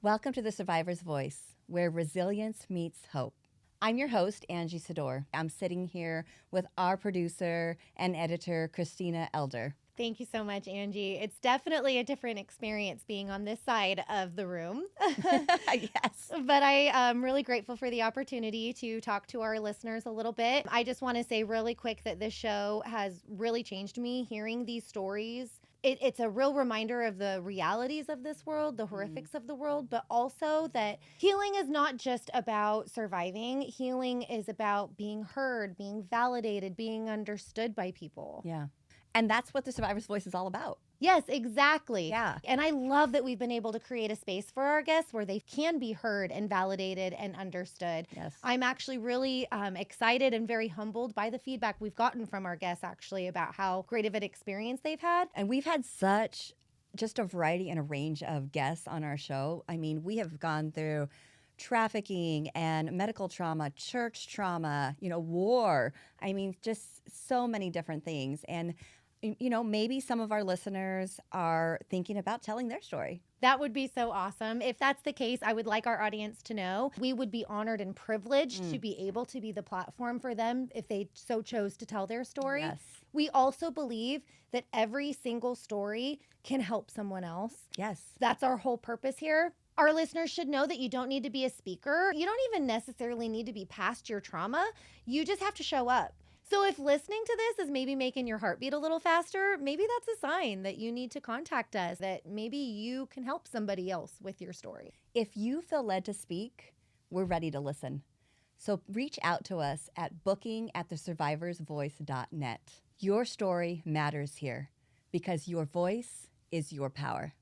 Welcome to The Survivor's Voice, where resilience meets hope. I'm your host, Angie Sedore. I'm sitting here with our producer and editor, Christina Elder. Thank you so much, Angie. It's definitely a different experience being on this side of the room. Yes. But I am really grateful for the opportunity to talk to our listeners a little bit. I just want to say really quick that this show has really changed me hearing these stories. It's a real reminder of the realities of this world, the horrifics of the world, but also that healing is not just about surviving. Healing is about being heard, being validated, being understood by people. Yeah. And that's what The Survivor's Voice is all about. Yes, exactly. Yeah. And I love that we've been able to create a space for our guests where they can be heard and validated and understood. Yes. I'm actually really excited and very humbled by the feedback we've gotten from our guests actually about how great of an experience they've had. And we've had such just a variety and a range of guests on our show. I mean, we have gone through trafficking and medical trauma, church trauma, war. I mean, just so many different things. And maybe some of our listeners are thinking about telling their story. That would be so awesome. If that's the case, I would like our audience to know we would be honored and privileged to be able to be the platform for them if they so chose to tell their story. Yes. We also believe that every single story can help someone else. Yes. That's our whole purpose here. Our listeners should know that you don't need to be a speaker. You don't even necessarily need to be past your trauma. You just have to show up. So if listening to this is maybe making your heart beat a little faster, maybe that's a sign that you need to contact us, that maybe you can help somebody else with your story. If you feel led to speak, we're ready to listen. So reach out to us at booking@thesurvivorsvoice.net. Your story matters here because your voice is your power.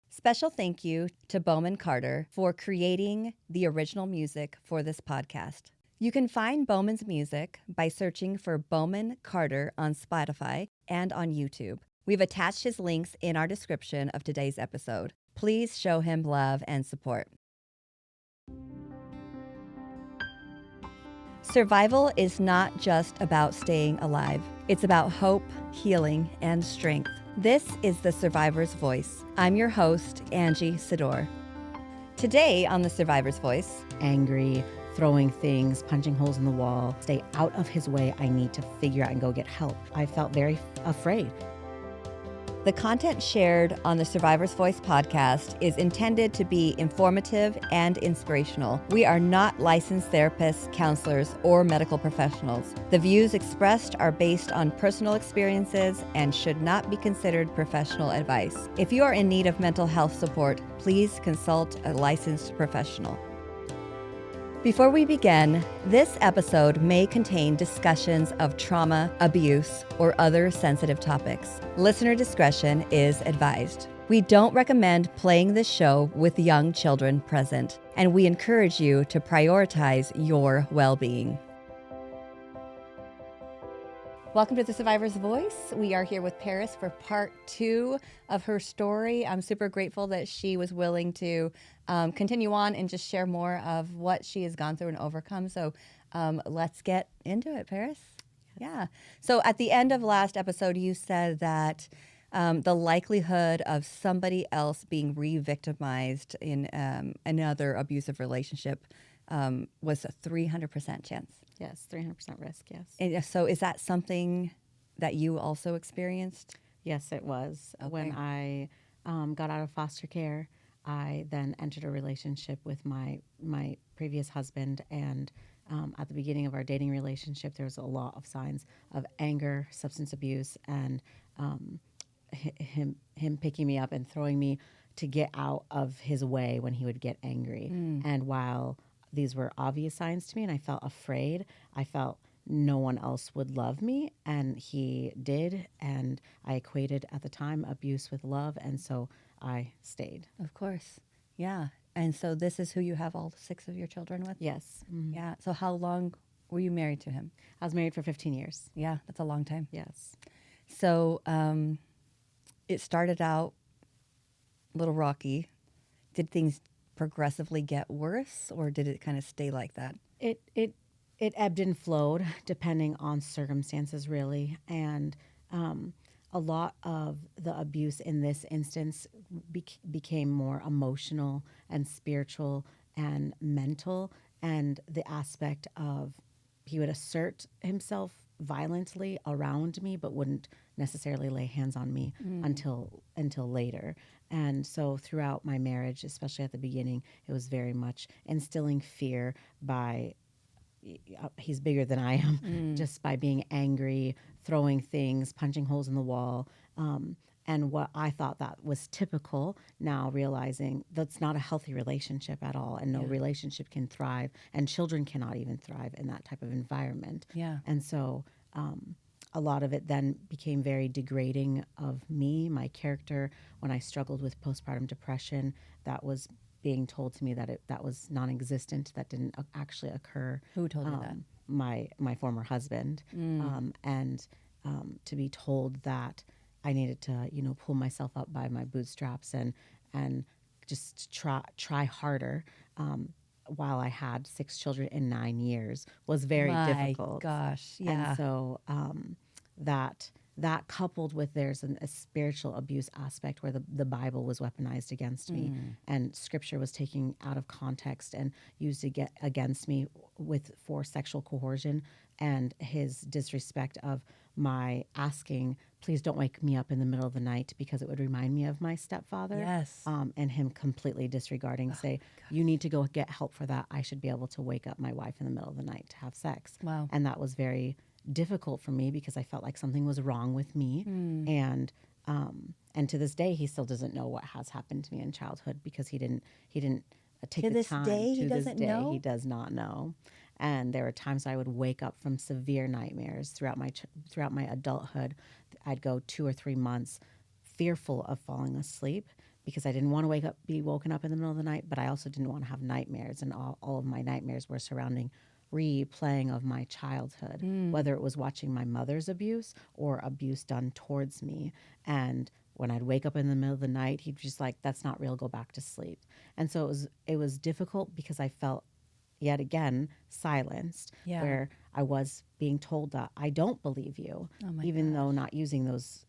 Special thank you to Bowman Carter for creating the original music for this podcast. You can find Bowman's music by searching for Bowman Carter on Spotify and on YouTube. We've attached his links in our description of today's episode. Please show him love and support. Survival is not just about staying alive. It's about hope, healing, and strength. This is The Survivor's Voice. I'm your host, Angie Sedore. Today on The Survivor's Voice, angry, throwing things, punching holes in the wall, stay out of his way. I need to figure out and go get help. I felt very afraid. the content shared on the Survivor's Voice podcast is intended to be informative and inspirational. We are not licensed therapists, counselors, or medical professionals. The views expressed are based on personal experiences and should not be considered professional advice. If you are in need of mental health support, please consult a licensed professional. Before we begin, this episode may contain discussions of trauma, abuse, or other sensitive topics. Listener discretion is advised. We don't recommend playing this show with young children present, and we encourage you to prioritize your well-being. Welcome to The Survivor's Voice. We are here with Paris for part 2 of her story. I'm super grateful that she was willing to continue on and just share more of what she has gone through and overcome. So let's get into it, Paris. Yeah. So at the end of last episode, you said that the likelihood of somebody else being re-victimized in another abusive relationship was a 300% chance. Yes, 300% risk, yes. And so is that something that you also experienced? Yes, it was. Okay. When I got out of foster care, I then entered a relationship with my previous husband, and at the beginning of our dating relationship, there was a lot of signs of anger, substance abuse, and him picking me up and throwing me to get out of his way when he would get angry. And while these were obvious signs to me and I felt afraid, I felt no one else would love me, and he did, and I equated at the time abuse with love, and so I stayed. Of course. Yeah. And so this is who you have all 6 of your children with? Yes. Mm-hmm. Yeah. So how long were you married to him? I was married for 15 years. Yeah, that's a long time. Yes. So it started out a little rocky. Did things progressively get worse, or did it kind of stay like that? It ebbed and flowed depending on circumstances, really. And a lot of the abuse in this instance became more emotional and spiritual and mental, and the aspect of he would assert himself violently around me but wouldn't necessarily lay hands on me until later. And so throughout my marriage, especially at the beginning, it was very much instilling fear by he's bigger than I am, just by being angry, throwing things, punching holes in the wall. And what I thought that was typical, now realizing that's not a healthy relationship at all, and no relationship can thrive, and children cannot even thrive in that type of environment. Yeah. And so a lot of it then became very degrading of me, my character. When I struggled with postpartum depression, that was being told to me that that was non-existent, that didn't actually occur. Who told you that? My former husband. And to be told that I needed to, pull myself up by my bootstraps and just try harder, while I had 6 children in 9 years, was very difficult. Gosh, yeah. And so that coupled with there's a spiritual abuse aspect where the Bible was weaponized against me, and scripture was taken out of context and used to get against me for sexual coercion, and his disrespect of my asking, please don't wake me up in the middle of the night, because it would remind me of my stepfather. Yes. And him completely disregarding, say, you need to go get help for that. I should be able to wake up my wife in the middle of the night to have sex. Wow. And that was very difficult for me, because I felt like something was wrong with me. And to this day, he still doesn't know what has happened to me in childhood, because he didn't take To the this time. day, he To this doesn't day, know? he does not know. And there were times I would wake up from severe nightmares throughout my adulthood. I'd go 2 or 3 months fearful of falling asleep, because I didn't want to be woken up in the middle of the night, but I also didn't want to have nightmares. And all of my nightmares were surrounding replaying of my childhood, whether it was watching my mother's abuse or abuse done towards me. And when I'd wake up in the middle of the night, he'd just like, that's not real, go back to sleep. And so it was difficult, because I felt yet again silenced, Yeah. where I was being told that I don't believe you, Oh my even though not using those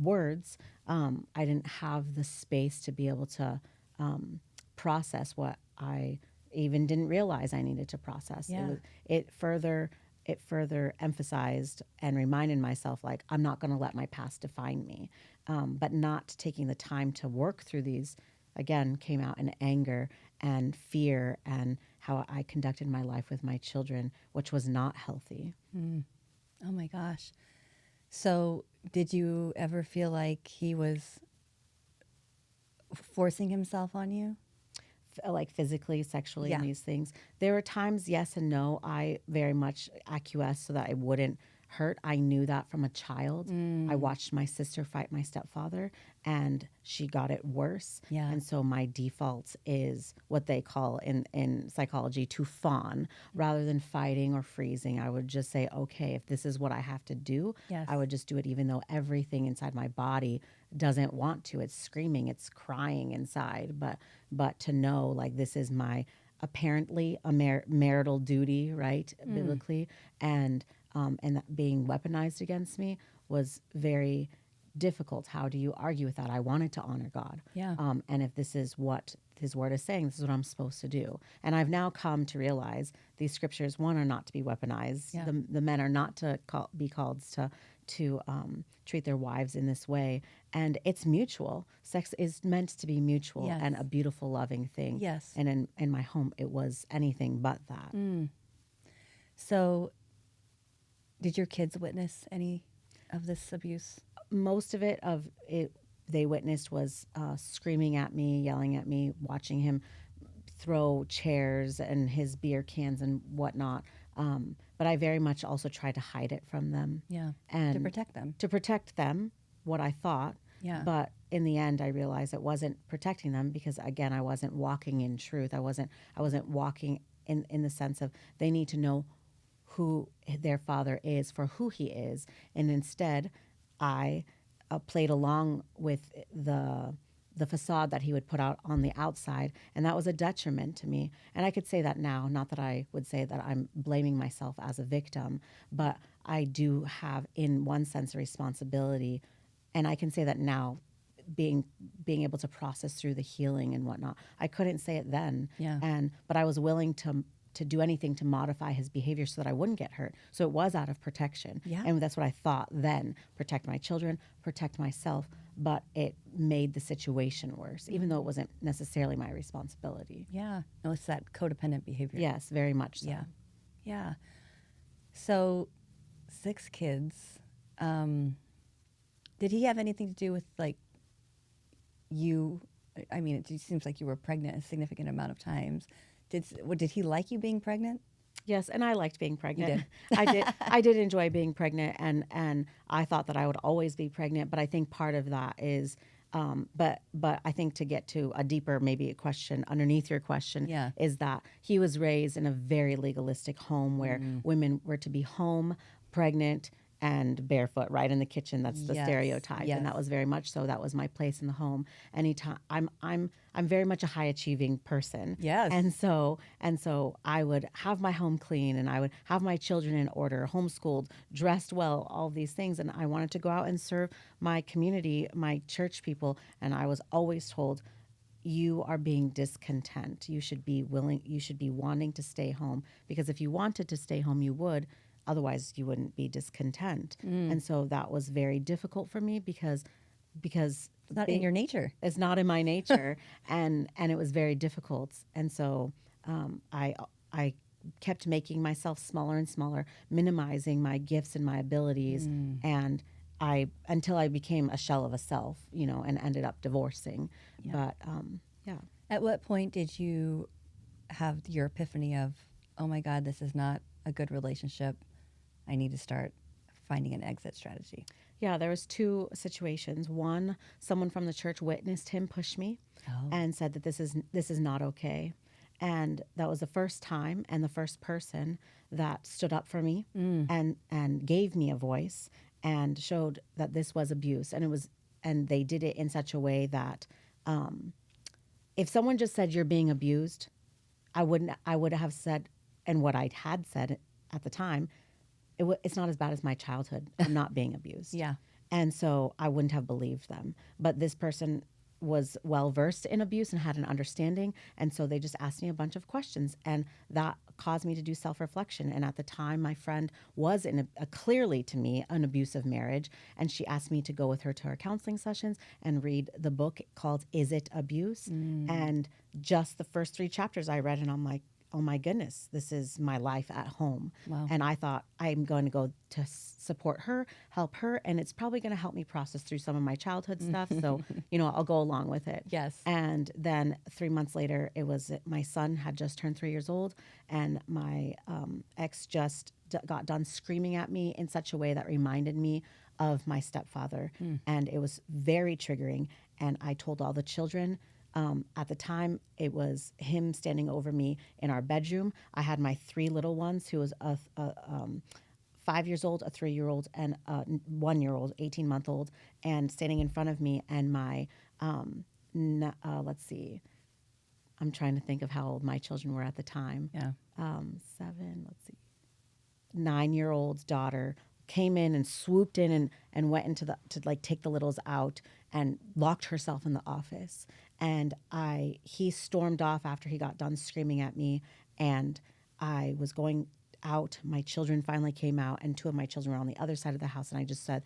words, I didn't have the space to be able to process what I even didn't realize I needed to process. Yeah. It further emphasized and reminded myself, like, I'm not going to let my past define me. But not taking the time to work through these, again, came out in anger and fear, and how I conducted my life with my children, which was not healthy. Oh my gosh. So did you ever feel like he was forcing himself on you? Like physically, sexually, Yeah. and these things. There were times, yes and no. I very much acquiesced so that I wouldn't hurt. I knew that from a child. I watched my sister fight my stepfather, and she got it worse. Yeah. And so my default is what they call in psychology to fawn. Rather than fighting or freezing, I would just say, okay, if this is what I have to do, Yes. I would just do it, even though everything inside my body doesn't want to. It's screaming, it's crying inside. But to know, like, this is my apparently a marital duty, right, biblically, and that being weaponized against me was very difficult. How do you argue with that? I wanted to honor God. Yeah. And if this is what his word is saying, this is what I'm supposed to do. And I've now come to realize these scriptures, one, are not to be weaponized. Yeah. The men are not to be called to treat their wives in this way. And it's mutual. Sex is meant to be mutual, Yes. and a beautiful, loving thing. Yes. And in my home, it was anything but that. So did your kids witness any of this abuse? Most of it they witnessed was screaming at me, yelling at me, watching him throw chairs and his beer cans and whatnot. But I very much also tried to hide it from them. Yeah. And To protect them. To protect them, what I thought. Yeah. But in the end, I realized it wasn't protecting them, because again, I wasn't walking in truth. I wasn't walking in the sense of they need to know who their father is for who he is. And instead, I played along with the facade that he would put out on the outside, and that was a detriment to me. And I could say that now, not that I would say that I'm blaming myself as a victim, but I do have, in one sense, a responsibility And I can say that now, being able to process through the healing and whatnot. I couldn't say it then. Yeah. But I was willing to do anything to modify his behavior so that I wouldn't get hurt. So it was out of protection. Yeah. And that's what I thought then. Protect my children, protect myself. But it made the situation worse, even though it wasn't necessarily my responsibility. Yeah. No, it's that codependent behavior. Yes, very much so. Yeah. Yeah. So 6 kids. Did he have anything to do with like you? I mean, it just seems like you were pregnant a significant amount of times. Did he like you being pregnant? Yes, and I liked being pregnant. You did. I did enjoy being pregnant, and I thought that I would always be pregnant. But I think part of that is, but I think to get to a deeper maybe a question underneath your question, Yeah. is that he was raised in a very legalistic home where women were to be home, pregnant, and barefoot right in the kitchen. That's the Yes, stereotype, yes. and that was very much so. That was my place in the home. Anytime I'm very much a high achieving person. Yes. And so I would have my home clean, and I would have my children in order, homeschooled, dressed well, all these things. And I wanted to go out and serve my community, my church people. And I was always told, you are being discontent. You should be wanting to stay home, because if you wanted to stay home, you would. Otherwise, you wouldn't be discontent. And so that was very difficult for me because It's not in your nature. it's not in my nature, and it was very difficult. And so I kept making myself smaller and smaller, minimizing my gifts and my abilities, and until I became a shell of a self, and ended up divorcing. Yeah. But yeah. At what point did you have your epiphany of, oh my God, this is not a good relationship. I need to start finding an exit strategy. Yeah, there was 2 situations. One, someone from the church witnessed him push me and said that this is not okay. And that was the first time and the first person that stood up for me and gave me a voice and showed that this was abuse. And they did it in such a way that if someone just said you're being abused, I would have said, and what I had said at the time, it's not as bad as my childhood. I'm not being abused. Yeah. And so I wouldn't have believed them. But this person was well versed in abuse and had an understanding. And so they just asked me a bunch of questions. And that caused me to do self-reflection. And at the time, my friend was in clearly to me an abusive marriage. And she asked me to go with her to her counseling sessions and read the book called Is It Abuse? And just the first 3 chapters I read, and I'm like, oh my goodness, this is my life at home. Wow. And I thought, I'm going to go to support her, help her, and it's probably going to help me process through some of my childhood stuff. So, I'll go along with it. Yes. And then 3 months later, my son had just turned 3 years old, and my ex just got done screaming at me in such a way that reminded me of my stepfather. And it was very triggering. And I told all the children. At the time, it was him standing over me in our bedroom. I had my 3 little ones, who was a 5 years old, a 3-year-old, and a 1-year-old, 18-month-old, and standing in front of me. And my, let's see, I'm trying to think of how old my children were at the time. Yeah. 9-year-old daughter came in and swooped in and went into to take the littles out and locked herself in the office. And he stormed off after he got done screaming at me, and I was going out. My children finally came out, and 2 of my children were on the other side of the house, and I just said,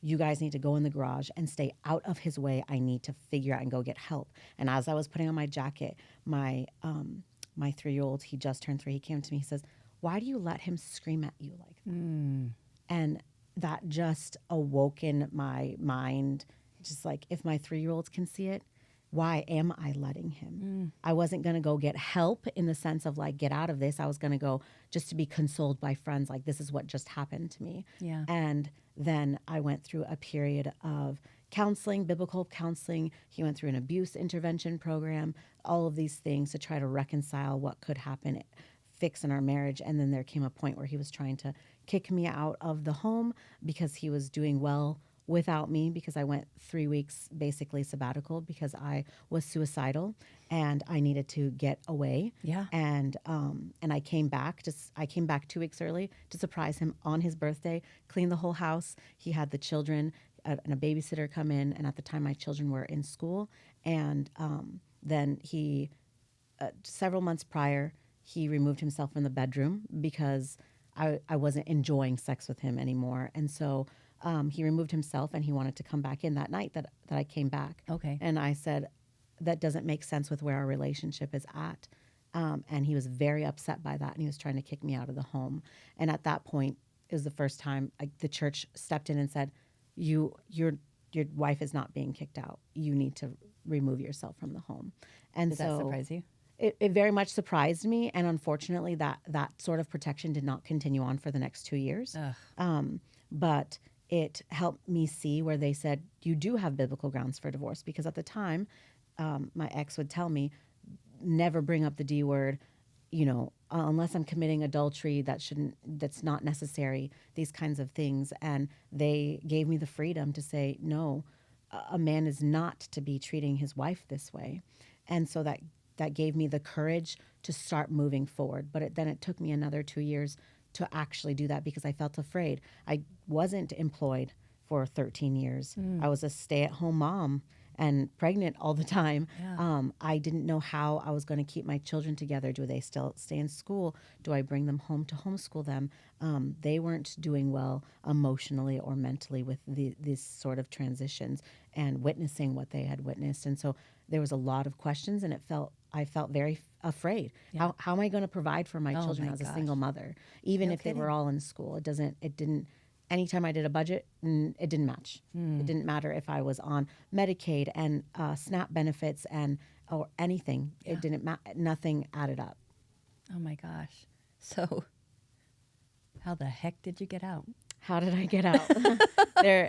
you guys need to go in the garage and stay out of his way. I need to figure out and go get help. And as I was putting on my jacket, my 3-year-old, he just turned 3, he came to me, he says, why do you let him scream at you like that? And that just awoken my mind, just like, if my 3-year-olds can see it, why am I letting him? I wasn't going to go get help in the sense of like, get out of this. I was going to go just to be consoled by friends, like, this is what just happened to me. Yeah. And then I went through a period of counseling, biblical counseling. He went through an abuse intervention program, all of these things to try to reconcile what could happen, fix in our marriage. And then there came a point where he was trying to kick me out of the home because he was doing well without me, because I went 3 weeks basically sabbatical because I was suicidal and I needed to get away. Yeah. And I came back 2 weeks early to surprise him on his birthday, clean the whole house. He had the children. a babysitter come in, and at the time my children were in school, and then he, several months prior, he removed himself from the bedroom because I wasn't enjoying sex with him anymore. And so he removed himself, and he wanted to come back in that night that I came back. Okay. And I said, that doesn't make sense with where our relationship is at. And he was very upset by that, and he was trying to kick me out of the home. And at that point, it was the first time the church stepped in and said, your wife is not being kicked out. You need to remove yourself from the home. And Did that surprise you? It very much surprised me, and unfortunately, that sort of protection did not continue on for the next 2 years. But it helped me see where they said, you do have biblical grounds for divorce, because at the time, my ex would tell me, never bring up the D word, unless I'm committing adultery, that's not necessary, these kinds of things. And they gave me the freedom to say, no, a man is not to be treating his wife this way. And so that gave me the courage to start moving forward. But then it took me another 2 years to actually do that, because I felt afraid. I wasn't employed for 13 years. I was a stay-at-home mom and pregnant all the time. Yeah. I didn't know how I was going to keep my children together. Do they still stay in school? Do I bring them home to homeschool them? They weren't doing well emotionally or mentally with these sort of transitions and witnessing what they had witnessed. And so there was a lot of questions, and I felt very afraid. Yeah. How am I going to provide for my children as a single mother, even if they were all in school? It didn't. Anytime I did a budget, it didn't match. It didn't matter if I was on Medicaid and SNAP benefits or anything. Yeah. It didn't matter. Nothing added up. Oh my gosh. So how the heck did you get out? How did I get out?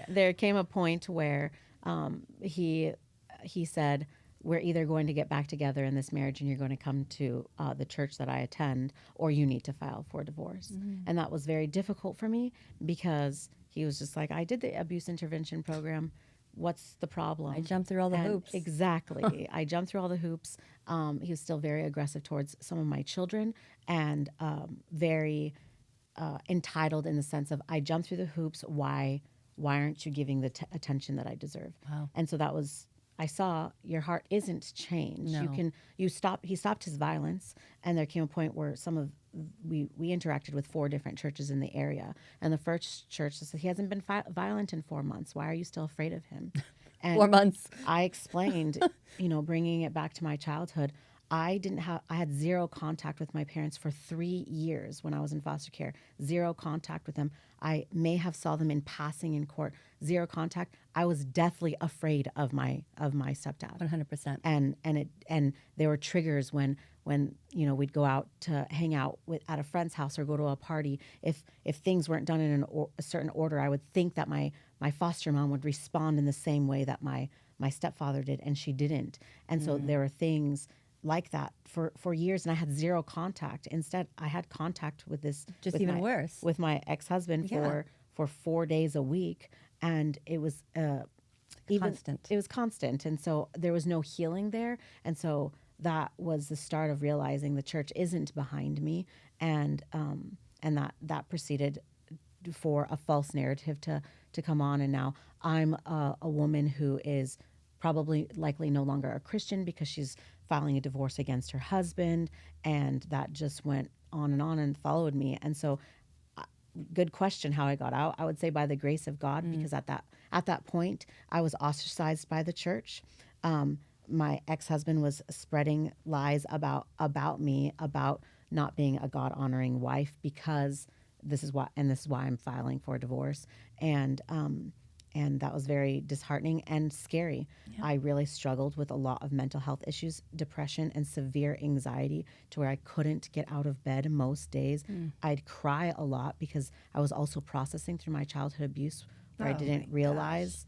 There came a point where he said, we're either going to get back together in this marriage and you're going to come to the church that I attend, or you need to file for divorce. And that was very difficult for me, because he was just like, I did the abuse intervention program. What's the problem? I jumped through all the hoops. Exactly. I jumped through all the hoops. He was still very aggressive towards some of my children, and very entitled in the sense of, I jumped through the hoops. Why aren't you giving the attention that I deserve? Wow. And so that was, I saw your heart isn't changed. No. He stopped his violence, and there came a point where we interacted with 4 different churches in the area, and the first church said, he hasn't been violent in 4 months. Why are you still afraid of him? And 4 months. I explained, bringing it back to my childhood, I had zero contact with my parents for 3 years when I was in foster care. Zero contact with them. I may have saw them in passing in court. Zero contact. I was deathly afraid of my stepdad. 100%. And there were triggers when we'd go out to hang out at a friend's house or go to a party. If things weren't done in a certain order, I would think that my foster mom would respond in the same way that my stepfather did, and she didn't. And so there were things like that for years, and I had zero contact. Instead, I had contact with this, Just even worse. with my ex-husband for 4 days a week, and it was Constant. It was constant, and so there was no healing there. And so that was the start of realizing the church isn't behind me, and that proceeded for a false narrative to come on. And now I'm a woman who is probably likely no longer a Christian, because she's filing a divorce against her husband, and that just went on and followed me. And so, good question how I got out. I would say by the grace of God, because at that point I was ostracized by the church. My ex-husband was spreading lies about me, about not being a God-honoring wife, because this is why I'm filing for divorce. And that was very disheartening and scary. Yeah. I really struggled with a lot of mental health issues, depression, and severe anxiety, to where I couldn't get out of bed most days. I'd cry a lot because I was also processing through my childhood abuse, where I didn't realize,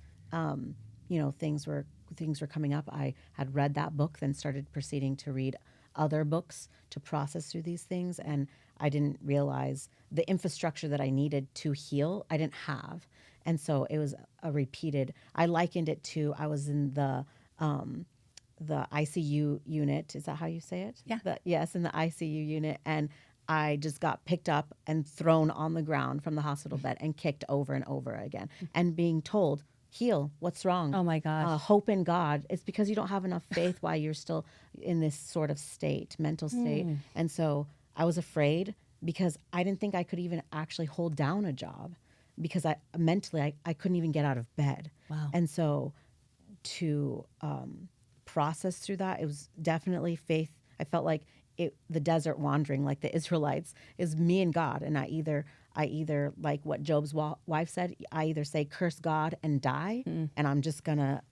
things were coming up. I had read that book, then started proceeding to read other books to process through these things, and I didn't realize the infrastructure that I needed to heal, I didn't have. And so it was a repeated, I likened it to, I was in the ICU unit. Is that how you say it? Yeah. Yes, in the ICU unit. And I just got picked up and thrown on the ground from the hospital bed and kicked over and over again. And being told, heal. What's wrong? Oh my gosh. Hope in God. It's because you don't have enough faith while you're still in this sort of state, mental state. And so I was afraid because I didn't think I could even actually hold down a job because I mentally I couldn't even get out of bed. Wow. And so to process through that, it was definitely faith. I felt like the desert wandering, like the Israelites, is me and God. And I either like what Job's wife said, I either say curse God and die, and I'm just gonna,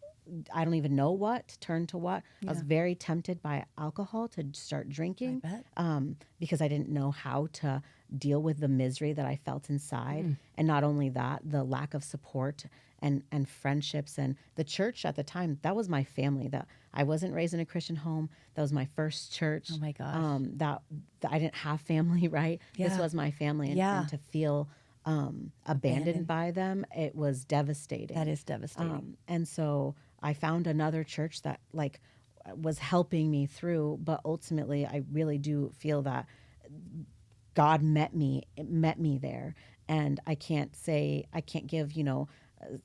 I don't even know what, turn to what. I was very tempted by alcohol to start drinking, because I didn't know how to deal with the misery that I felt inside. And not only that, the lack of support and friendships, and the church at the time, that was my family. That I wasn't raised in a Christian home. That was my first church. Oh my gosh. That I didn't have family, right? Yeah. This was my family, and to feel abandoned by them, it was devastating. That is devastating. And so I found another church that like was helping me through, but ultimately I really do feel that God met me there. And I can't give,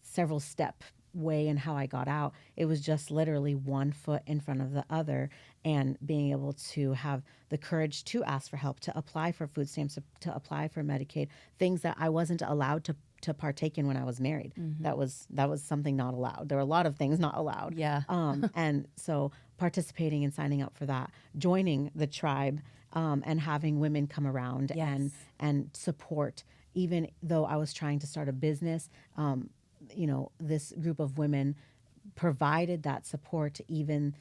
several step way in how I got out. It was just literally one foot in front of the other, and being able to have the courage to ask for help, to apply for food stamps, to apply for Medicaid, things that I wasn't allowed to partake in when I was married. That was something not allowed. There were a lot of things not allowed. Yeah. And so participating and signing up for that, joining the tribe, and having women come around and support. Even though I was trying to start a business, this group of women provided that support even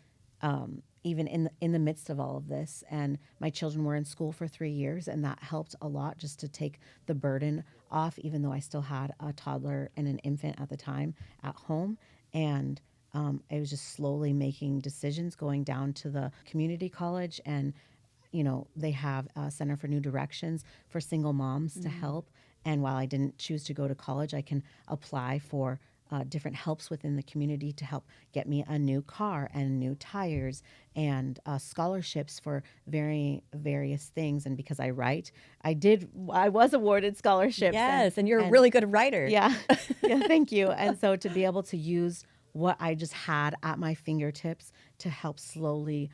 in the midst of all of this. And my children were in school for 3 years, and that helped a lot just to take the burden off, even though I still had a toddler and an infant at the time at home. And I was just slowly making decisions, going down to the community college, and they have a Center for New Directions for single moms to help. And while I didn't choose to go to college, I can apply for different helps within the community to help get me a new car and new tires and scholarships for various things. And because I write, I was awarded scholarships. Yes, and you're a really good writer. Yeah, thank you. And so to be able to use what I just had at my fingertips to help slowly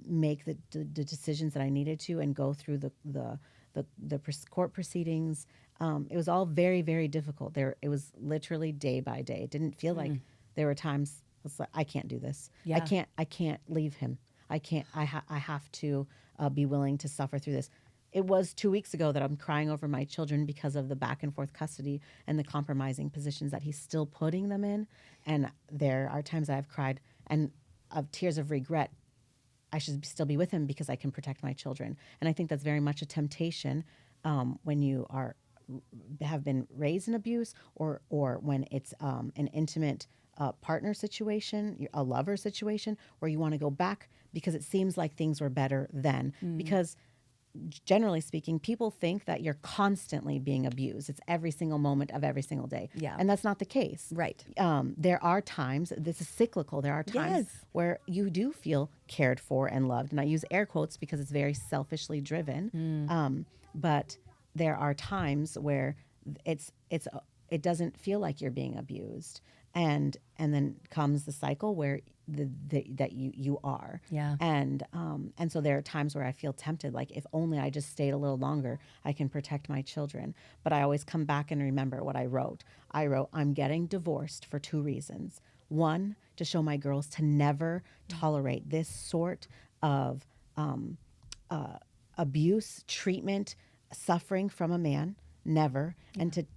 make the decisions that I needed to, and go through the court proceedings. It was all very, very difficult. It was literally day by day. It didn't feel like there were times I was like, I can't do this. Yeah. I can't leave him. I can't. I have to be willing to suffer through this. It was 2 weeks ago that I'm crying over my children because of the back and forth custody and the compromising positions that he's still putting them in. And there are times I've cried and of tears of regret. I should still be with him because I can protect my children. And I think that's very much a temptation when you have been raised in abuse, or when it's an intimate partner situation, a lover situation, where you want to go back because it seems like things were better then. Because generally speaking, people think that you're constantly being abused. It's every single moment of every single day. Yeah. And that's not the case. Right. There are times, this is cyclical, there are times where you do feel cared for and loved. And I use air quotes because it's very selfishly driven. But there are times where it doesn't feel like you're being abused. And then comes the cycle where that you are. Yeah. And so there are times where I feel tempted, like if only I just stayed a little longer, I can protect my children. But I always come back and remember what I wrote. I'm getting divorced for 2 reasons. One, to show my girls to never tolerate this sort of abuse, treatment, suffering from a man, never. Yeah. And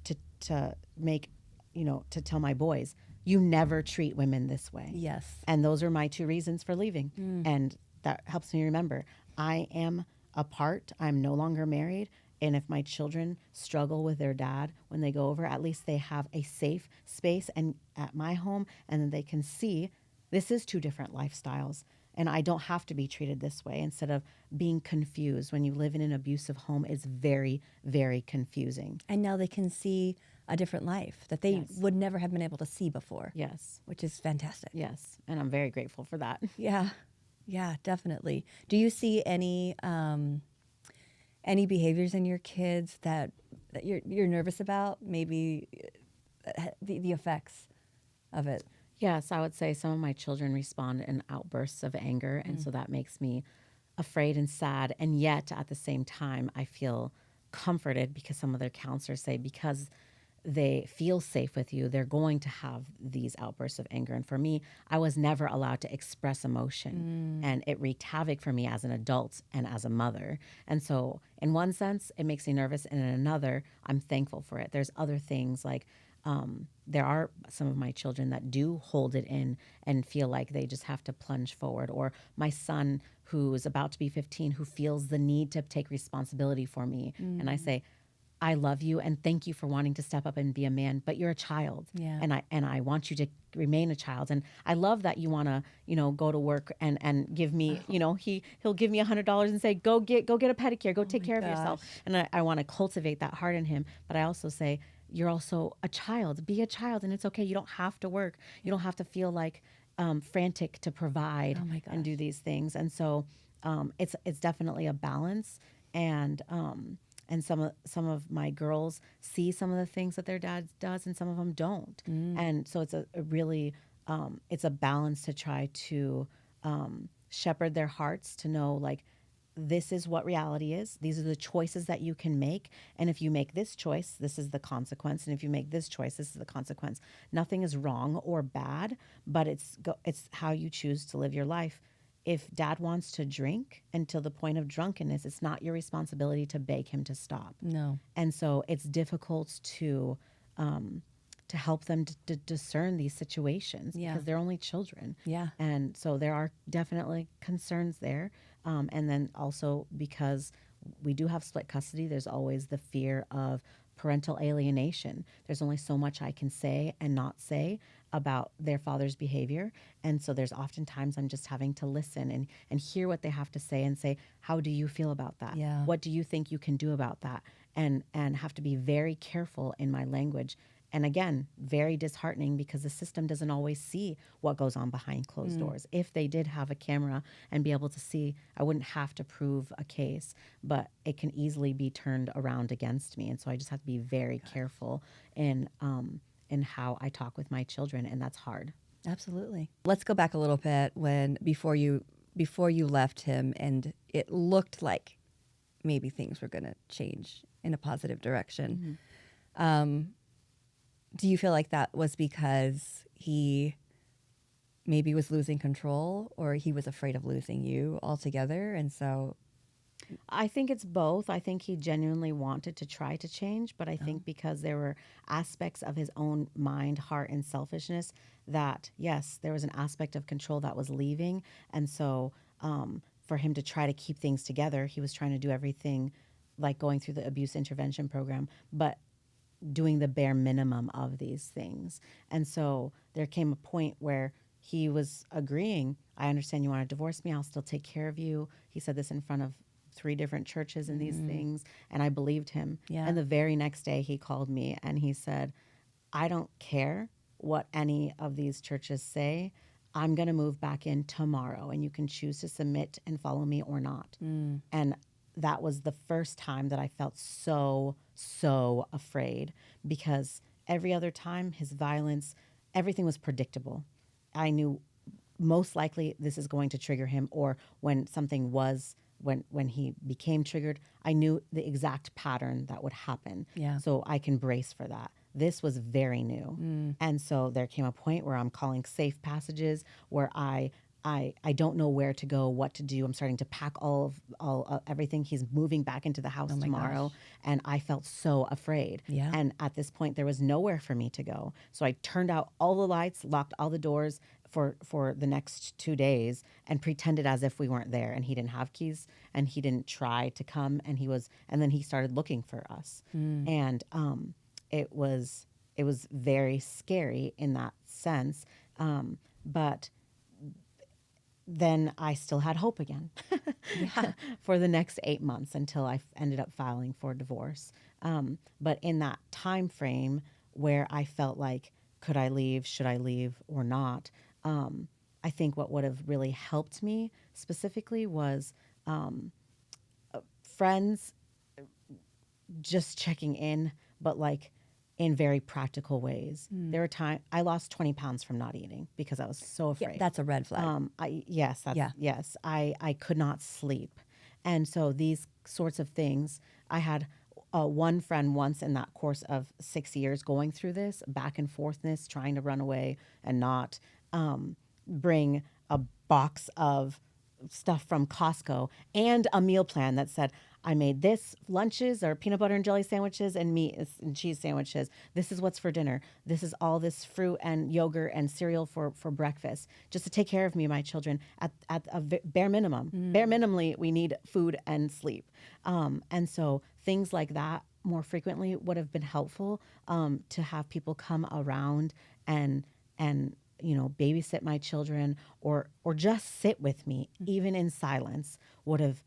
to make, to tell my boys, you never treat women this way. Yes. And those are my 2 reasons for leaving. And that helps me remember, I am apart. I'm no longer married. And if my children struggle with their dad when they go over, at least they have a safe space and at my home, and then they can see this is 2 different lifestyles. And I don't have to be treated this way, instead of being confused. When you live in an abusive home, it's very, very confusing. And now they can see a different life that they would never have been able to see before. Yes. Which is fantastic. Yes. And I'm very grateful for that. Yeah. Yeah, definitely. Do you see any behaviors in your kids that you're nervous about? Maybe the effects of it? Yes, I would say some of my children respond in outbursts of anger. And so that makes me afraid and sad. And yet at the same time, I feel comforted because some of their counselors say because they feel safe with you, they're going to have these outbursts of anger. And for me, I was never allowed to express emotion. And it wreaked havoc for me as an adult and as a mother. And so, in one sense, it makes me nervous. And in another, I'm thankful for it. There's other things like, there are some of my children that do hold it in and feel like they just have to plunge forward. Or my son, who is about to be 15, who feels the need to take responsibility for me. And I say, I love you and thank you for wanting to step up and be a man, but you're a child. Yeah. And I want you to remain a child. And I love that you want to, go to work and give me, he'll give me $100 and say, go get a pedicure, go take care of yourself. And I want to cultivate that heart in him. But I also say, you're also a child. Be a child, and it's okay. You don't have to work. You don't have to feel like frantic to provide and do these things. And so it's definitely a balance. And some of my girls see some of the things that their dad does, and some of them don't. And so it's a really it's a balance to try to shepherd their hearts to know, like, this is what reality is. These are the choices that you can make. And if you make this choice, this is the consequence. And if you make this choice, this is the consequence. Nothing is wrong or bad, but it's how you choose to live your life. If dad wants to drink until the point of drunkenness, it's not your responsibility to beg him to stop. No. And so it's difficult to help them to discern these situations because they're only children. Yeah. And so there are definitely concerns there. And then also because we do have split custody, there's always the fear of parental alienation. There's only so much I can say and not say about their father's behavior. And so there's oftentimes I'm just having to listen and hear what they have to say and say, how do you feel about that? Yeah. What do you think you can do about that? And have to be very careful in my language. And again, very disheartening because the system doesn't always see what goes on behind closed doors. If they did have a camera and be able to see, I wouldn't have to prove a case, but it can easily be turned around against me. And so I just have to be very careful in how I talk with my children, and that's hard. Absolutely. Let's go back a little bit before you left him and it looked like maybe things were going to change in a positive direction. Do you feel like that was because he maybe was losing control, or he was afraid of losing you altogether? And so I think it's both. I think he genuinely wanted to try to change, but I think because there were aspects of his own mind, heart, and selfishness that, yes, there was an aspect of control that was leaving. And so for him to try to keep things together, he was trying to do everything like going through the abuse intervention program, but doing the bare minimum of these things. And so there came a point where he was agreeing, I understand you want to divorce me, I'll still take care of you. He said this in front of 3 different churches and these things, and I believed him. Yeah. And the very next day he called me and he said, I don't care what any of these churches say. I'm going to move back in tomorrow, and you can choose to submit and follow me or not. And that was the first time that I felt so afraid, because every other time his violence, everything was predictable. I knew most likely this is going to trigger him, or when something was, when he became triggered, I knew the exact pattern that would happen. Yeah. So I can brace for that. This was very new. And so there came a point where I'm calling safe passages, where I don't know where to go, what to do. I'm starting to pack everything. He's moving back into the house tomorrow. And I felt so afraid. Yeah. And at this point, there was nowhere for me to go. So I turned out all the lights, locked all the doors for the next 2 days, and pretended as if we weren't there. And he didn't have keys, and he didn't try to come. And then he started looking for us. And it was very scary in that sense. But then I still had hope again for the next 8 months until I ended up filing for divorce. But in that time frame where I felt like, could I leave, should I leave or not? I think what would have really helped me specifically was friends just checking in, but like in very practical ways. There were times I lost 20 pounds from not eating because I was so afraid. Yeah, that's a red flag. Yes. I could not sleep. And so these sorts of things, I had one friend once in that course of 6 years going through this back and forthness, trying to run away and not bring a box of stuff from Costco and a meal plan that said, I made this lunches or peanut butter and jelly sandwiches and meat and cheese sandwiches. This is what's for dinner. This is all this fruit and yogurt and cereal for breakfast, just to take care of me and my children at a bare minimum. Bare minimally, we need food and sleep. And so things like that more frequently would have been helpful to have people come around and babysit my children or just sit with me, even in silence, would have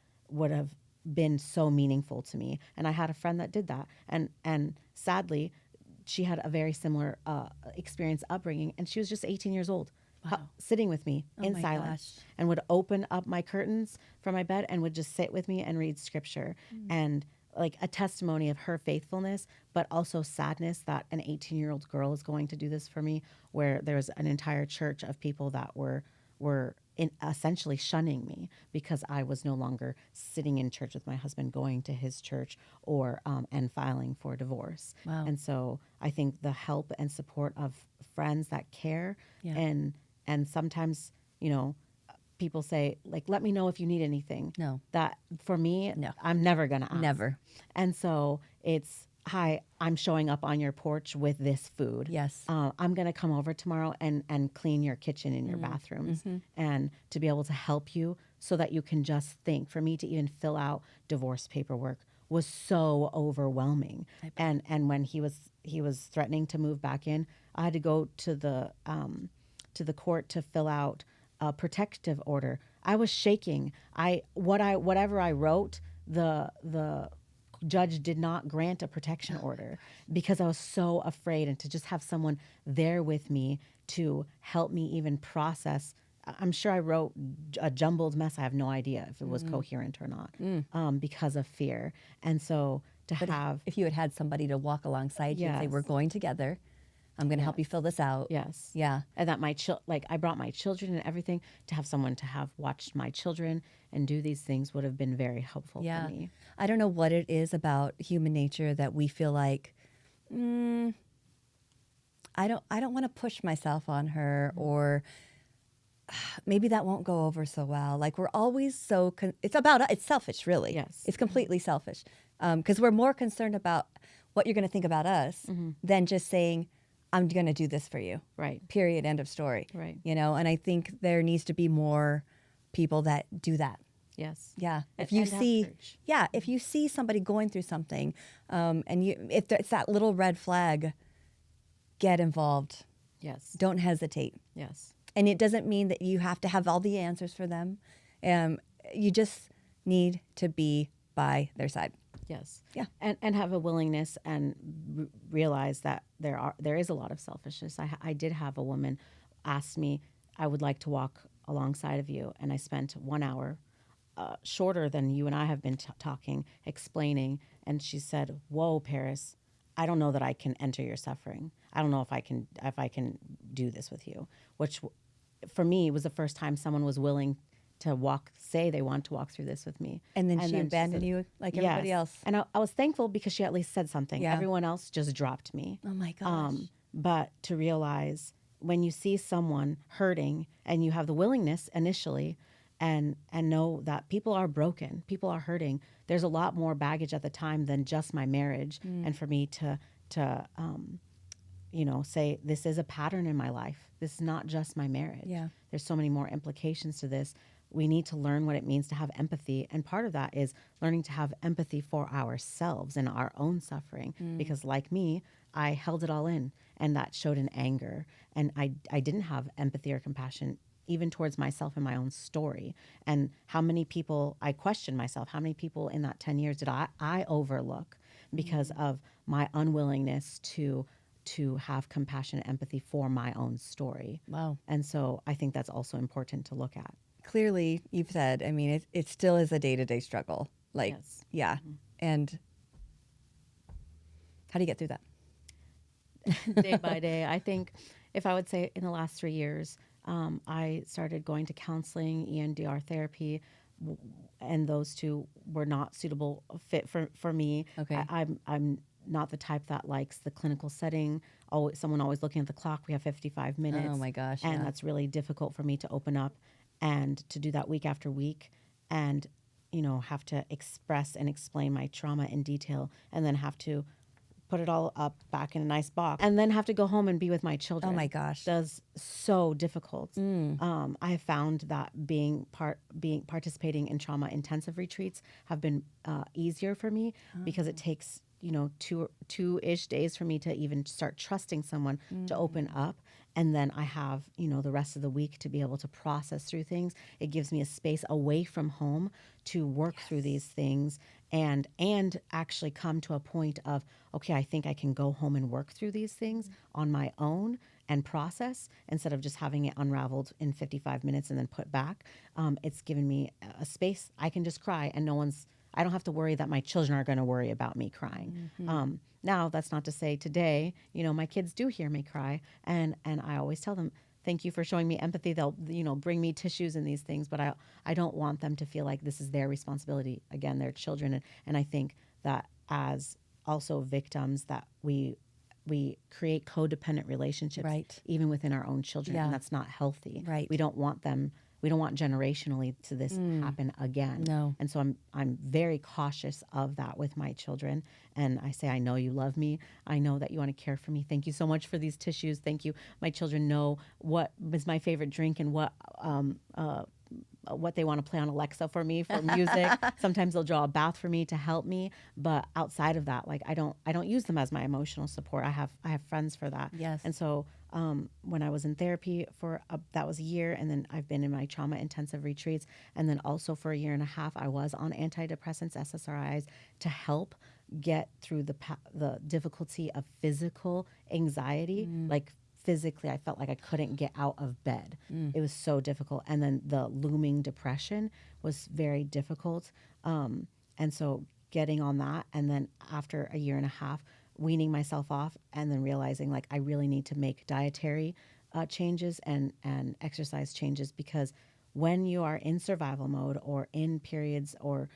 been so meaningful to me. And I had a friend that did that. And sadly, she had a very similar experience upbringing, and she was just 18 years old, sitting with me in silence, and would open up my curtains from my bed and would just sit with me and read scripture. And like a testimony of her faithfulness, but also sadness that an 18-year-old girl is going to do this for me, where there was an entire church of people that were essentially shunning me because I was no longer sitting in church with my husband, going to his church, or and filing for divorce. Wow. And so I think the help and support of friends that care, and sometimes, people say, like, let me know if you need anything. No. That, for me, No. I'm never going to ask. Never. And so it's, hi, I'm showing up on your porch with this food. Yes. I'm going to come over tomorrow and clean your kitchen and your bathrooms, and to be able to help you so that you can just think. For me to even fill out divorce paperwork was so overwhelming. And when he was threatening to move back in, I had to go to the court to fill out a protective order. I was shaking. Whatever I wrote, the judge did not grant a protection order because I was so afraid, and to just have someone there with me to help me even process. I'm sure I wrote a jumbled mess. I have no idea if it was coherent or not, because of fear. And so if you had somebody to walk alongside you and say, Yes. we're going together, I'm going to help you fill this out. Yes. Yeah. And that I brought my children and everything, to have someone to have watched my children and do these things would have been very helpful for me. I don't know what it is about human nature that we feel like, I don't want to push myself on her, or maybe that won't go over so well. Like, we're always so, it's selfish, really. Yes. It's completely selfish. Because we're more concerned about what you're going to think about us than just saying, I'm going to do this for you. Right. Period. End of story. Right. And I think there needs to be more people that do that. Yes. Yeah. If And you have see, courage. if you see somebody going through something, and if it's that little red flag, get involved. Yes. Don't hesitate. Yes. And it doesn't mean that you have to have all the answers for them. You just need to be by their side. Yes. Yeah. And have a willingness and realize that there is a lot of selfishness. I did have a woman ask me, I would like to walk alongside of you. And I spent 1 hour, shorter than you and I have been talking, explaining. And she said, whoa, Paris, I don't know that I can enter your suffering. I don't know if I can do this with you, which for me was the first time someone was willing to say they want to walk through this with me. And then she abandoned you like everybody else. And I was thankful because she at least said something. Yeah. Everyone else just dropped me. Oh my gosh. But to realize when you see someone hurting and you have the willingness initially and know that people are broken, people are hurting, there's a lot more baggage at the time than just my marriage. And for me to say, this is a pattern in my life. This is not just my marriage. Yeah. There's so many more implications to this. We need to learn what it means to have empathy. And part of that is learning to have empathy for ourselves and our own suffering. Because like me, I held it all in, and that showed in anger. And I didn't have empathy or compassion even towards myself and my own story. And how many people, I questioned myself, how many people in that 10 years did I overlook because of my unwillingness to have compassion and empathy for my own story. Wow. And so I think that's also important to look at. Clearly, you've said, I mean, it still is a day-to-day struggle. Like, Yes. yeah. And how do you get through that? day by day. I think if I would say in the last 3 years, I started going to counseling, EMDR therapy, and those two were not suitable fit for me. Okay. I'm not the type that likes the clinical setting. Someone always looking at the clock. We have 55 minutes. Oh my gosh. And yeah. that's really difficult for me to open up and to do that week after week and, have to express and explain my trauma in detail and then have to put it all up back in a nice box and then have to go home and be with my children. Oh my gosh. That's so difficult. I have found that participating in trauma intensive retreats have been easier for me because it takes two-ish days for me to even start trusting someone to open up. And then I have, the rest of the week to be able to process through things. It gives me a space away from home to work through these things and actually come to a point of, okay, I think I can go home and work through these things on my own and process instead of just having it unraveled in 55 minutes and then put back. It's given me a space. I can just cry and I don't have to worry that my children are going to worry about me crying. Now, that's not to say today, my kids do hear me cry, and I always tell them, thank you for showing me empathy. They'll, bring me tissues and these things, but I don't want them to feel like this is their responsibility. Again, they're children, and I think that as also victims that we create codependent relationships, Right. even within our own children, Yeah. and that's not healthy. Right. We don't want generationally to this happen again. No. And so I'm very cautious of that with my children. And I say, I know you love me. I know that you want to care for me. Thank you so much for these tissues. Thank you. My children know what is my favorite drink and what they want to play on Alexa for me for music. Sometimes they'll draw a bath for me to help me. But outside of that, like I don't use them as my emotional support. I have friends for that. Yes. And so when I was in therapy that was a year, and then I've been in my trauma intensive retreats, and then also for a year and a half I was on antidepressants, SSRIs, to help get through the difficulty of physical anxiety. Like physically, I felt like I couldn't get out of bed. It was so difficult, and then the looming depression was very difficult. And so getting on that, and then after a year and a half, weaning myself off and then realizing like I really need to make dietary changes and exercise changes, because when you are in survival mode or in periods or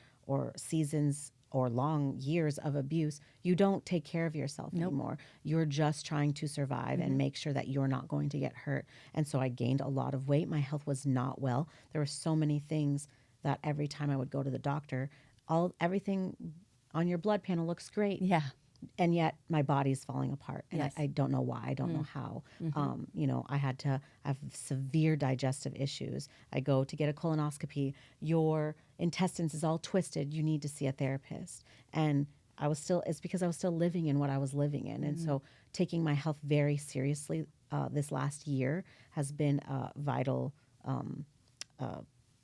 seasons or long years of abuse, you don't take care of yourself anymore. You're just trying to survive and make sure that you're not going to get hurt. And so I gained a lot of weight. My health was not well. There were so many things that every time I would go to the doctor, everything on your blood panel looks great. Yeah. And yet my body's falling apart, and Yes. I don't know why. I don't know how. I have severe digestive issues. I go to get a colonoscopy. Your intestines is all twisted. You need to see a therapist. And it's because I was still living in what I was living in. And so taking my health very seriously this last year has been a vital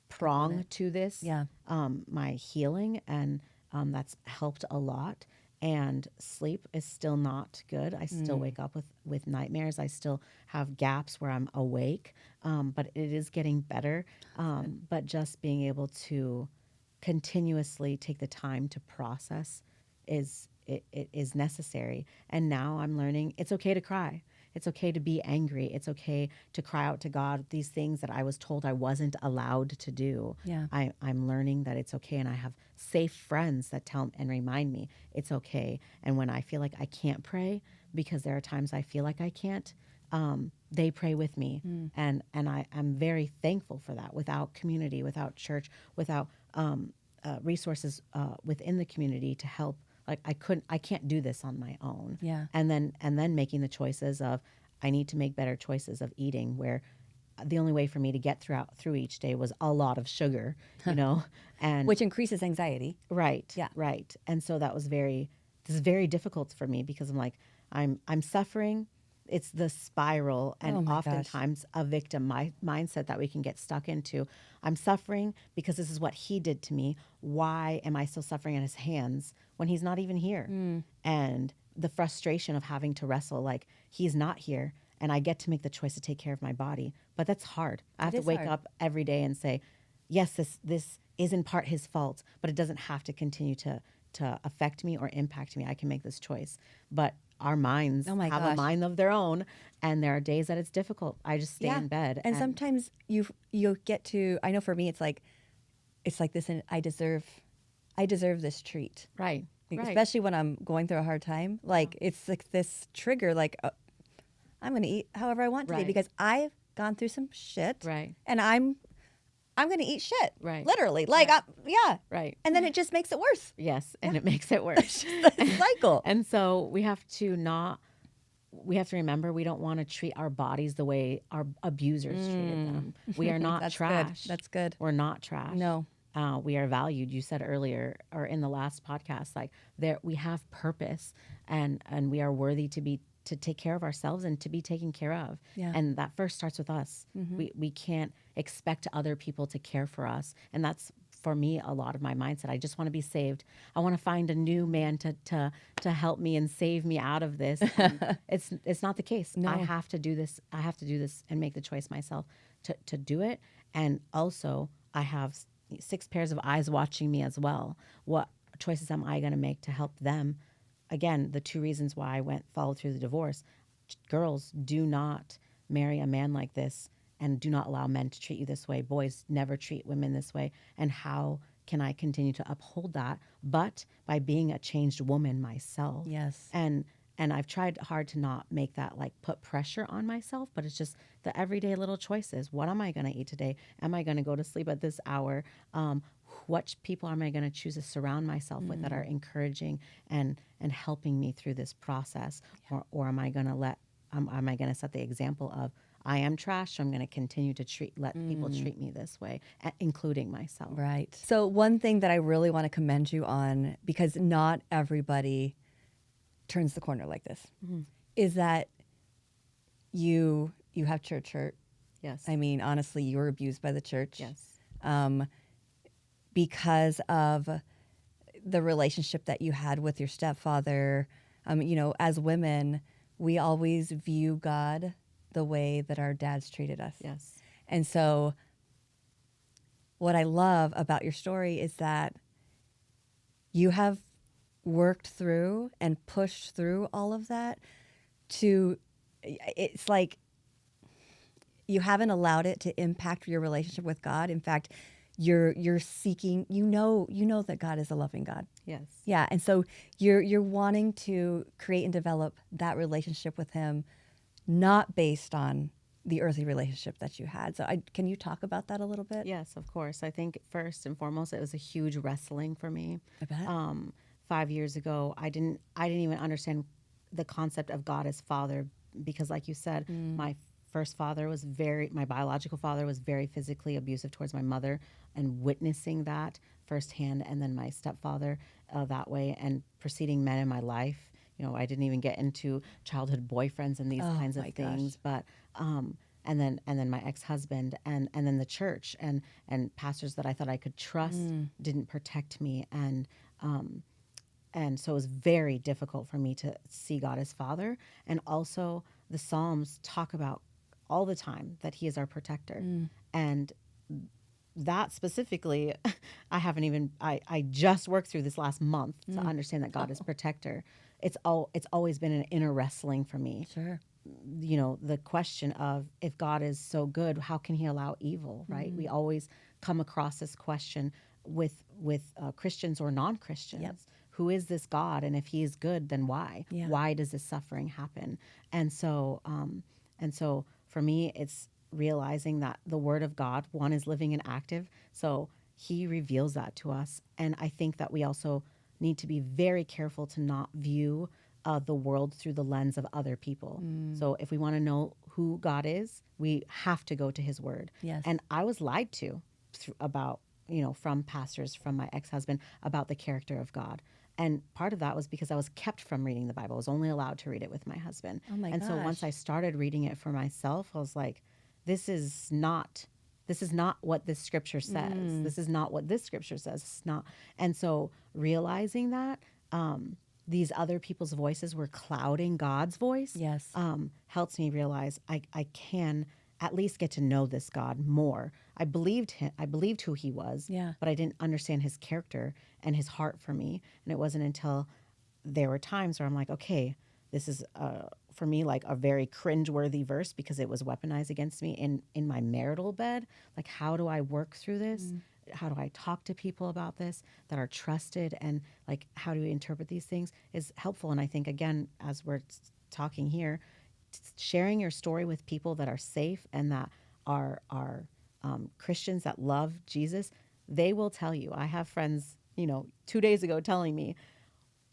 prong to this. Yeah. My healing, and that's helped a lot. And sleep is still not good. I still wake up with nightmares. I still have gaps where I'm awake, but it is getting better. But just being able to continuously take the time to process is necessary. And now I'm learning it's okay to cry. It's okay to be angry. It's okay to cry out to God these things that I was told I wasn't allowed to do. Yeah. I'm learning that it's okay, and I have safe friends that tell and remind me it's okay. And when I feel like I can't pray, because there are times I feel like I can't, they pray with me. And I'm very thankful for that. Without community, without church, without resources within the community to help, like I can't do this on my own. Yeah. And then making the choices of, I need to make better choices of eating, where the only way for me to get through each day was a lot of sugar, and Which increases anxiety. right. Yeah. Right. And so this is very difficult for me, because I'm like, I'm suffering. It's the spiral, and Oh my oftentimes a victim mindset that we can get stuck into. I'm suffering because this is what he did to me. Why am I still suffering at his hands when he's not even here? And the frustration of having to wrestle, like, he's not here, and I get to make the choice to take care of my body. But that's hard. I have to is wake hard. up every day and say, yes, this is in part his fault, but it doesn't have to continue to affect me or impact me. I can make this choice. But our minds Oh my have gosh. a mind of their own, and there are days that it's difficult. I just stay Yeah. in bed. And sometimes you get to, I know for me, it's like this, and I deserve this treat. right. Especially when I'm going through a hard time. Like, it's like this trigger, like, I'm going to eat however I want today Right. because I've gone through some shit. Right. And I'm going to eat shit. Right. Literally. Like, yeah. Right. And then it just makes it worse. Yes, and it makes it worse. The cycle. And so we have to remember we don't want to treat our bodies the way our abusers treated them. We are not That's trash. good. That's good. We're not trash. No. We are valued. You said earlier, or in the last podcast, like we have purpose, and we are worthy to take care of ourselves and to be taken care of. Yeah. And that first starts with us. We can't expect other people to care for us, and that's for me a lot of my mindset. I just want to be saved. I want to find a new man to help me and save me out of this. And it's not the case. No. I have to do this. I have to do this and make the choice myself to do it. And also, I have 6 pairs of eyes watching me as well. What choices am I going to make to help them? Again, the 2 reasons why I followed through the divorce. Girls, do not marry a man like this, and do not allow men to treat you this way. Boys, never treat women this way. And how can I continue to uphold that? But by being a changed woman myself. Yes. And I've tried hard to not make that like put pressure on myself, but it's just the everyday little choices. What am I going to eat today? Am I going to go to sleep at this hour? What people am I going to choose to surround myself with that are encouraging and helping me through this process? Or am I going to am I going to set the example of, I am trash, so I'm going to continue to let people treat me this way, including myself. Right. So one thing that I really want to commend you on, because not everybody turns the corner like this, is that you have church hurt. Yes. I mean, honestly, you were abused by the church. Yes. Because of the relationship that you had with your stepfather. As women, we always view God the way that our dads treated us. Yes. And so what I love about your story is that you have worked through and pushed through all of that it's like you haven't allowed it to impact your relationship with God. In fact, you're seeking, you know that God is a loving God. Yes. Yeah. And so you're wanting to create and develop that relationship with him, not based on the earthly relationship that you had. So can you talk about that a little bit? Yes, of course. I think first and foremost, it was a huge wrestling for me. I bet. 5 years ago, I didn't even understand the concept of God as father, because like you said, my biological father was very physically abusive towards my mother, and witnessing that firsthand, and then my stepfather that way, and preceding men in my life. I didn't even get into childhood boyfriends and these kinds of things, but and then my ex-husband, and then the church and pastors that I thought I could trust didn't protect me, and so it was very difficult for me to see God as father. And also the Psalms talk about all the time that he is our protector, and that specifically, I just worked through this last month to understand that God is protector. It's always been an inner wrestling for me. Sure. The question of, if God is so good, how can he allow evil, right? We always come across this question with Christians or non-Christians. Yep. Who is this God? And if he is good, then why? Yeah. Why does this suffering happen? And so for me, it's realizing that the word of God, one, is living and active. So he reveals that to us. And I think that we also need to be very careful to not view the world through the lens of other people. So if we want to know who God is, we have to go to his word. Yes. And I was lied to about, from pastors, from my ex-husband, about the character of God. And part of that was because I was kept from reading the Bible. I was only allowed to read it with my husband. Oh my And so once gosh. I started reading it for myself, I was like, this is not what this scripture says. This is not what this scripture says. It's not. And so realizing that these other people's voices were clouding God's voice, Yes. helps me realize I can at least get to know this God more. I believed him. I believed who he was, Yeah. but I didn't understand his character and his heart for me. And it wasn't until there were times where I'm like, okay, this is for me like a very cringeworthy verse because it was weaponized against me in my marital bed. Like, how do I work through this? How do I talk to people about this that are trusted, and like how do we interpret these things is helpful. And I think, again, as we're talking here, sharing your story with people that are safe and that are Christians that love Jesus, they will tell you. I have friends, 2 days ago telling me,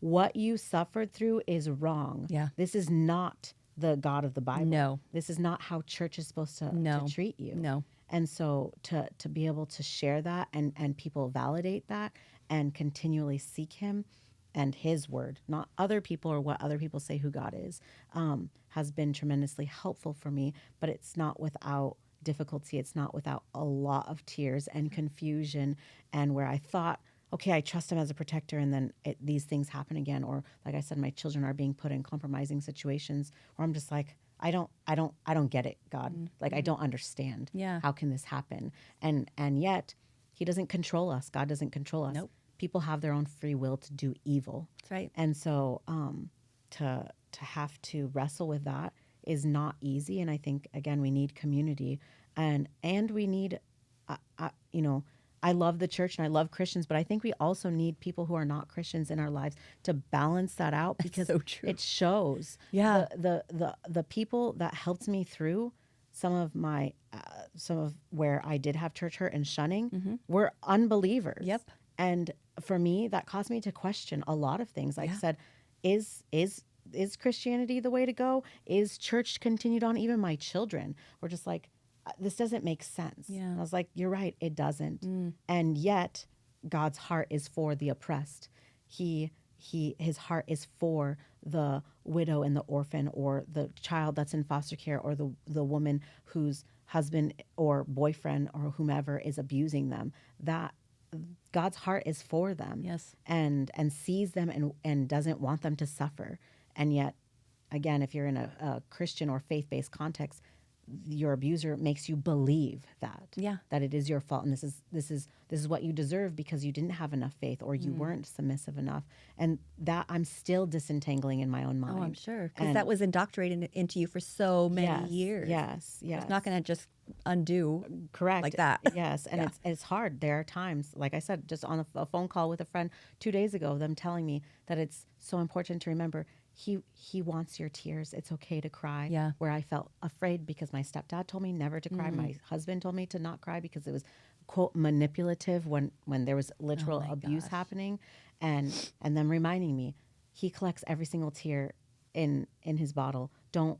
what you suffered through is wrong. Yeah. This is not the God of the Bible. No. This is not how church is supposed to treat you. No. And so to be able to share that and people validate that and continually seek him and his word, not other people or what other people say who God is, has been tremendously helpful for me. But it's not without difficulty. It's not without a lot of tears and confusion, and where I thought, okay, I trust him as a protector, and then these things happen again. Or like I said, my children are being put in compromising situations where I'm just like, I don't get it, God. Like, I don't understand. Yeah. How can this happen? And yet he doesn't control us. God doesn't control us. Nope. People have their own free will to do evil. That's right. And so to have to wrestle with that is not easy. And I think, again, we need community, and we need, I love the church and I love Christians, but I think we also need people who are not Christians in our lives to balance that out, because so true. it shows. Yeah. The people that helped me through some of where I did have church hurt and shunning were unbelievers. Yep. And for me, that caused me to question a lot of things. Like I said, is Christianity the way to go? Is church continued on? Even my children were just like, this doesn't make sense. Yeah. And I was like, you're right, it doesn't. And yet God's heart is for the oppressed. His heart is for the widow and the orphan, or the child that's in foster care, or the woman whose husband or boyfriend or whomever is abusing them. That God's heart is for them. Yes. And sees them and doesn't want them to suffer. And yet, again, if you're in a Christian or faith-based context, your abuser makes you believe that it is your fault, and this is what you deserve because you didn't have enough faith, or you weren't submissive enough. And that I'm still disentangling in my own mind. Oh, I'm sure, because that was indoctrinated into you for so many years. Yes. It's not going to just undo. Correct. Like that. Yes, and it's hard. There are times, like I said, just on a phone call with a friend 2 days ago, them telling me that it's so important to remember he wants your tears. It's okay to cry. Yeah. Where I felt afraid because my stepdad told me never to cry. My husband told me to not cry because it was, quote, manipulative when there was literal abuse happening. And them reminding me, he collects every single tear in his bottle. Don't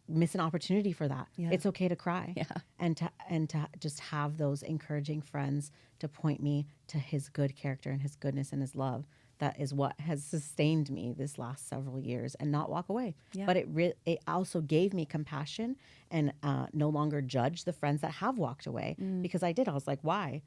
miss an opportunity for that. Yeah. It's okay to cry. Yeah. And to just have those encouraging friends to point me to his good character and his goodness and his love. That is what has sustained me this last several years, and not walk away. Yeah. But it also gave me compassion and no longer judge the friends that have walked away, because I was like, why?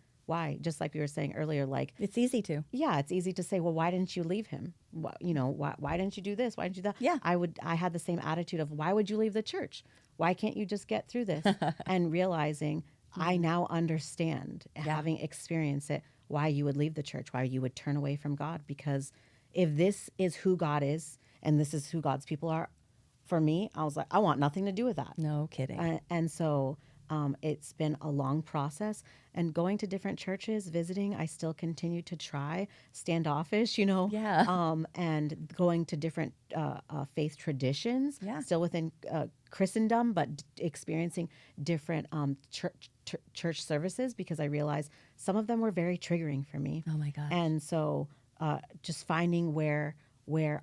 Just like we were saying earlier, like, It's easy to. yeah, it's easy to say, well, why didn't you leave him? Why didn't you do this? Why didn't you do that? Yeah. I had the same attitude of, why would you leave the church? Why can't you just get through this? And realizing I now understand, having experienced it, why you would leave the church, why you would turn away from God. Because if this is who God is and this is who God's people are, for me, I was like, I want nothing to do with that. No kidding. And so it's been a long process. And going to different churches, visiting, I still continue to try standoffish, Yeah. and going to different faith traditions, Yeah. still within Christendom, but experiencing different church services, because I realized some of them were very triggering for me. Oh my gosh. And so just finding where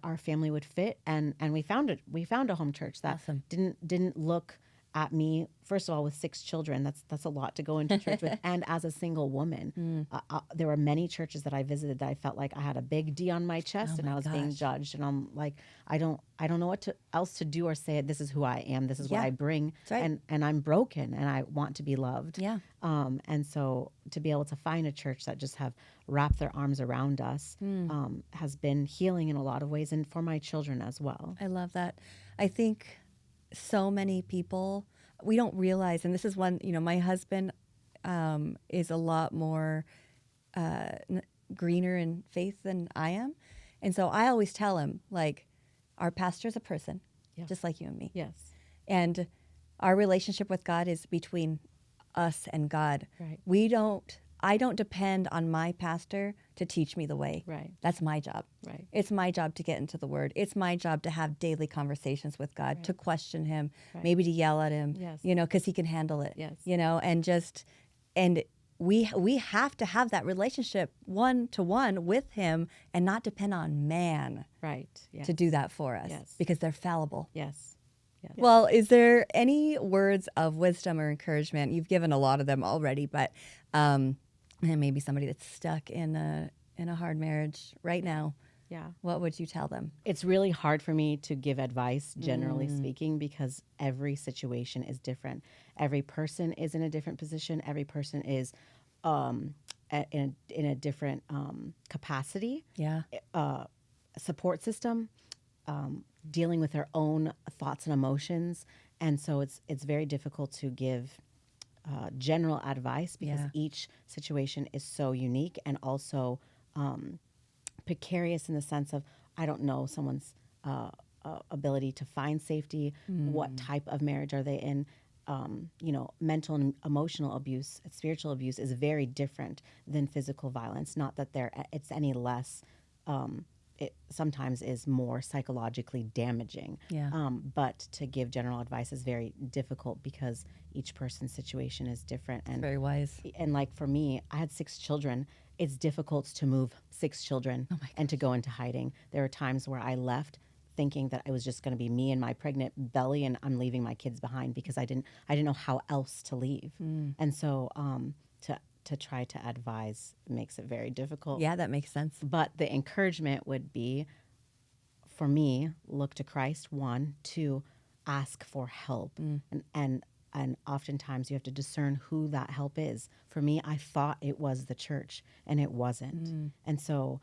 our family would fit, and we found it. We found a home church that Awesome. didn't look at me, first of all, with 6 children. That's a lot to go into church with, and as a single woman. There were many churches that I visited that I felt like I had a big D on my chest, and I was being judged. And I'm like, I don't know what else to do or say. This is who I am. This is what I bring. That's right. And I'm broken, and I want to be loved. Yeah. And so to be able to find a church that just have wrapped their arms around us has been healing in a lot of ways, and for my children as well. I love that. I think so many people, we don't realize, and this is one, my husband is a lot more greener in faith than I am. And so I always tell him, like, our pastor is a person, Yeah. just like you and me. Yes. And our relationship with God is between us and God. Right. I don't depend on my pastor to teach me the way. Right. That's my job. Right. It's my job to get into the word. It's my job to have daily conversations with God, Right. to question him, Right. maybe to yell at him, Yes. because he can handle it. Yes. And we have to have that relationship one-to-one with him and not depend on man Right. Yes. to do that for us Yes. because they're fallible. Yes. Yes. Well, is there any words of wisdom or encouragement? You've given a lot of them already, but and maybe somebody that's stuck in a hard marriage right now, Yeah. what would you tell them? It's really hard for me to give advice, generally speaking, because every situation is different. Every person is in a different position. Every person is in a different capacity, Yeah. support system, dealing with their own thoughts and emotions. And so it's very difficult to give general advice because Yeah. each situation is so unique and also precarious in the sense of I don't know someone's ability to find safety, what type of marriage are they in. Mental and emotional abuse, spiritual abuse is very different than physical violence. Not that it's any less. It sometimes is more psychologically damaging. Yeah. But to give general advice is very difficult because each person's situation is different. And Very wise. and like for me, I had 6 children. It's difficult to move 6 children and to go into hiding. There are times where I left thinking that it was just going to be me and my pregnant belly and I'm leaving my kids behind because I didn't know how else to leave. And so to try to advise makes it very difficult. Yeah, that makes sense. But the encouragement would be, for me, look to Christ, 1, 2, ask for help. And oftentimes you have to discern who that help is. For me, I thought it was the church, and it wasn't. And so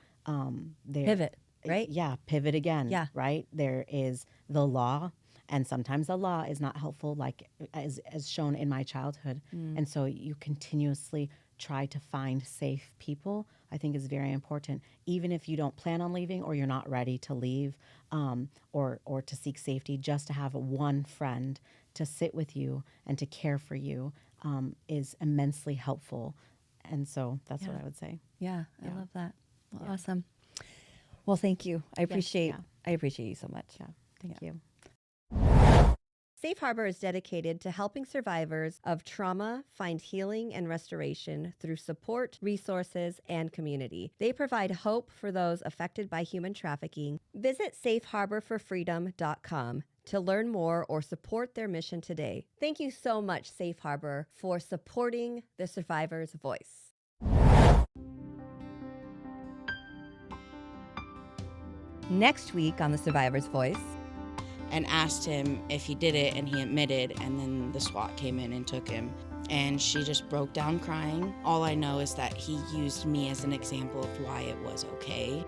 Pivot, right? Yeah, pivot again. Yeah. Right? There is the law, and sometimes the law is not helpful, like as shown in my childhood. And so you continuously try to find safe people, I think is very important. Even if you don't plan on leaving or you're not ready to leave or to seek safety, just to have one friend to sit with you and to care for you is immensely helpful. And so that's what I would say. Yeah, I love that. Well, awesome. Well, thank you. I appreciate you so much. Yeah, thank you. Safe Harbor is dedicated to helping survivors of trauma find healing and restoration through support, resources, and community. They provide hope for those affected by human trafficking. Visit safeharborforfreedom.com to learn more or support their mission today. Thank you so much, Safe Harbor, for supporting the survivor's voice. Next week on The Survivor's Voice, and asked him if he did it, and he admitted, and then the SWAT came in and took him. And she just broke down crying. All I know is that he used me as an example of why it was okay.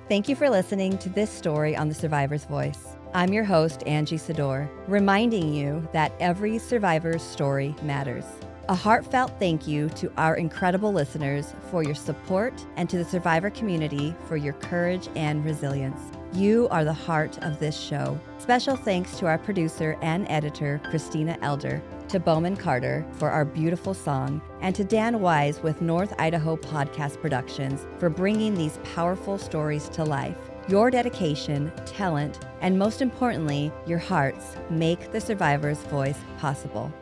thank you for listening to this story on The Survivor's Voice. I'm your host, Angie Sedore, reminding you that every survivor's story matters. A heartfelt thank you to our incredible listeners for your support and to the survivor community for your courage and resilience. You are the heart of this show. Special thanks to our producer and editor, Christina Elder, to Bowman Carter for our beautiful song, and to Dan Wise with North Idaho Podcast Productions for bringing these powerful stories to life. Your dedication, talent, and most importantly, your hearts make the survivor's voice possible.